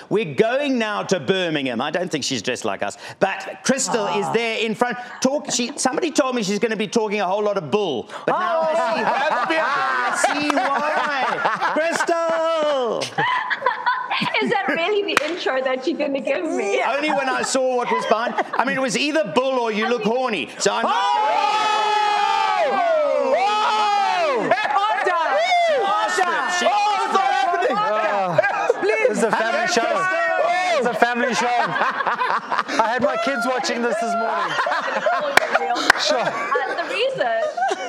We're going now to Birmingham. I don't think she's dressed like us, but Crystal is there in front. Somebody told me she's going to be talking a whole lot of bull, but now I see why. Crystal! Is that really the intro that you're going to give me? Only when I saw what was behind. I mean, it was either bull or you look horny. So I'm This is a family show. It's a family show. I had my kids watching this morning. Sure. The reason,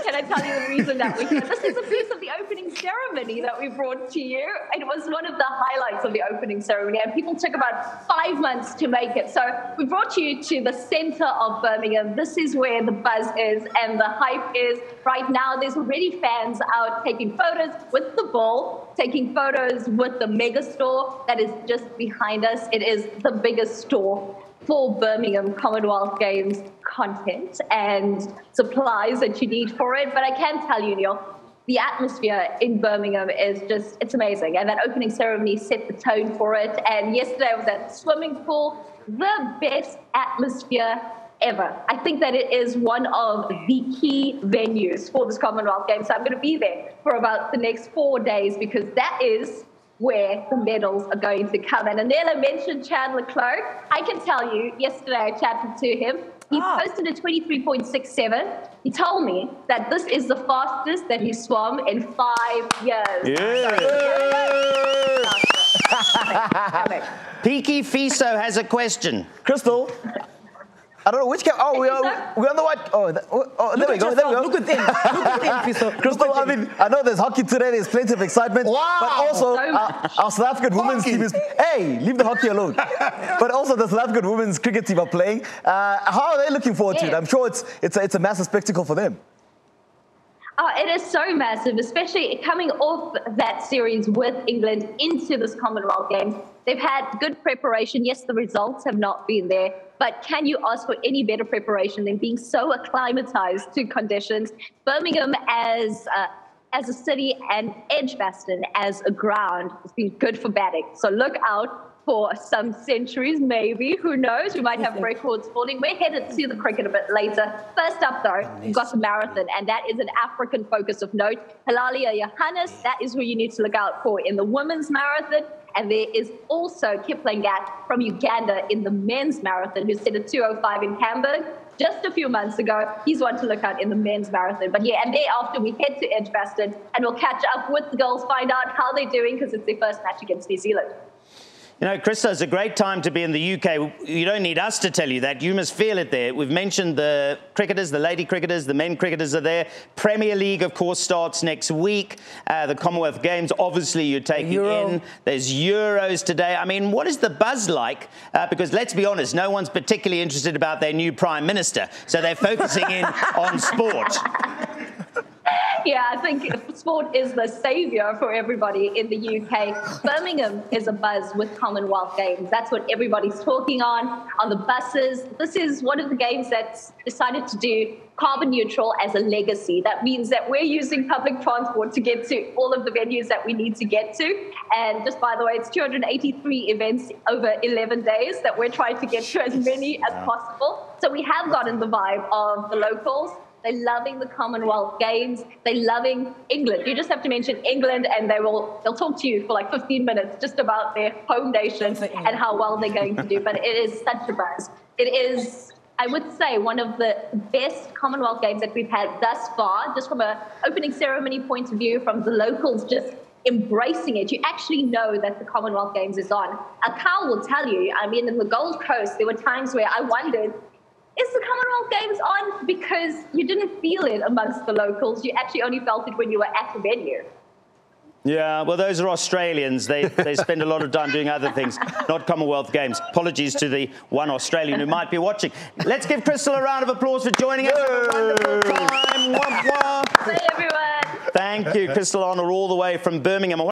can I tell you the reason that this is a piece of the opening ceremony that we brought to you. It was one of the highlights of the opening ceremony, and people took about 5 months to make it. So we brought you to the center of Birmingham. This is where the buzz is and the hype is. Right now, there's already fans out taking photos with the bull, taking photos with the mega store that is just behind us. It is the biggest store for Birmingham Commonwealth Games content and supplies that you need for it. But I can tell you, Neil, the atmosphere in Birmingham is just, it's amazing. And that opening ceremony set the tone for it. And yesterday I was at the swimming pool, the best atmosphere ever. I think that it is one of the key venues for this Commonwealth Games. So I'm going to be there for about the next 4 days because that is where the medals are going to come. And Anela mentioned Chandler Clark. I can tell you, yesterday I chatted to him. He posted a 23.67. He told me that this is the fastest that he swam in 5 years. Peaky Fiso has a question. Crystal, I don't know which camera. Oh, we're on the white. Oh, there we go. There we go. Look at them. Look at them, Fiso. Crystal, I mean, I know there's hockey today. There's plenty of excitement. Wow. But also, our South African women's team is. Hey, leave the hockey alone. But also, the South African women's cricket team are playing. How are they looking forward to it? I'm sure it's a massive spectacle for them. It is so massive, especially coming off that series with England into this Commonwealth Games. They've had good preparation. Yes, the results have not been there, but can you ask for any better preparation than being so acclimatized to conditions? Birmingham as a city and Edgbaston as a ground has been good for batting. So look out for some centuries, maybe. Who knows? We might have records falling. We're headed to the cricket a bit later. First up, though, we've got the marathon, and that is an African focus of note. Hilalia Johannes, that is who you need to look out for in the women's marathon. And there is also Kiplangat from Uganda in the men's marathon, who set a 2:05 in Hamburg just a few months ago. He's one to look out in the men's marathon. But yeah, and thereafter we head to Edgbaston, and we'll catch up with the girls, find out how they're doing, because it's their first match against New Zealand. You know, Krista, it's a great time to be in the UK. You don't need us to tell you that. You must feel it there. We've mentioned the cricketers, the lady cricketers, the men cricketers are there. Premier League, of course, starts next week. The Commonwealth Games, obviously, you're taking in. There's Euros today. I mean, what is the buzz like? Because let's be honest, no one's particularly interested about their new Prime Minister. So they're focusing in on sport. Yeah, I think sport is the saviour for everybody in the UK. Birmingham is a buzz with Commonwealth Games. That's what everybody's talking on the buses. This is one of the games that's decided to do carbon neutral as a legacy. That means that we're using public transport to get to all of the venues that we need to get to. And just by the way, it's 283 events over 11 days that we're trying to get to as many as possible. So we have gotten the vibe of the locals. They're loving the Commonwealth Games. They're loving England. You just have to mention England and they'll talk to you for like 15 minutes just about their home nation and how well they're going to do. But it is such a buzz. It is, I would say, one of the best Commonwealth Games that we've had thus far, just from an opening ceremony point of view, from the locals just embracing it. You actually know that the Commonwealth Games is on. Akal will tell you, I mean, in the Gold Coast, there were times where I wondered, is the Commonwealth Games on? Because you didn't feel it amongst the locals. You actually only felt it when you were at the venue. Yeah, well, those are Australians. They spend a lot of time doing other things, not Commonwealth Games. Apologies to the one Australian who might be watching. Let's give Crystal a round of applause for joining us. Have a wonderful time. Wah, wah. Hey, everyone. Thank you, Crystal Arnold, all the way from Birmingham.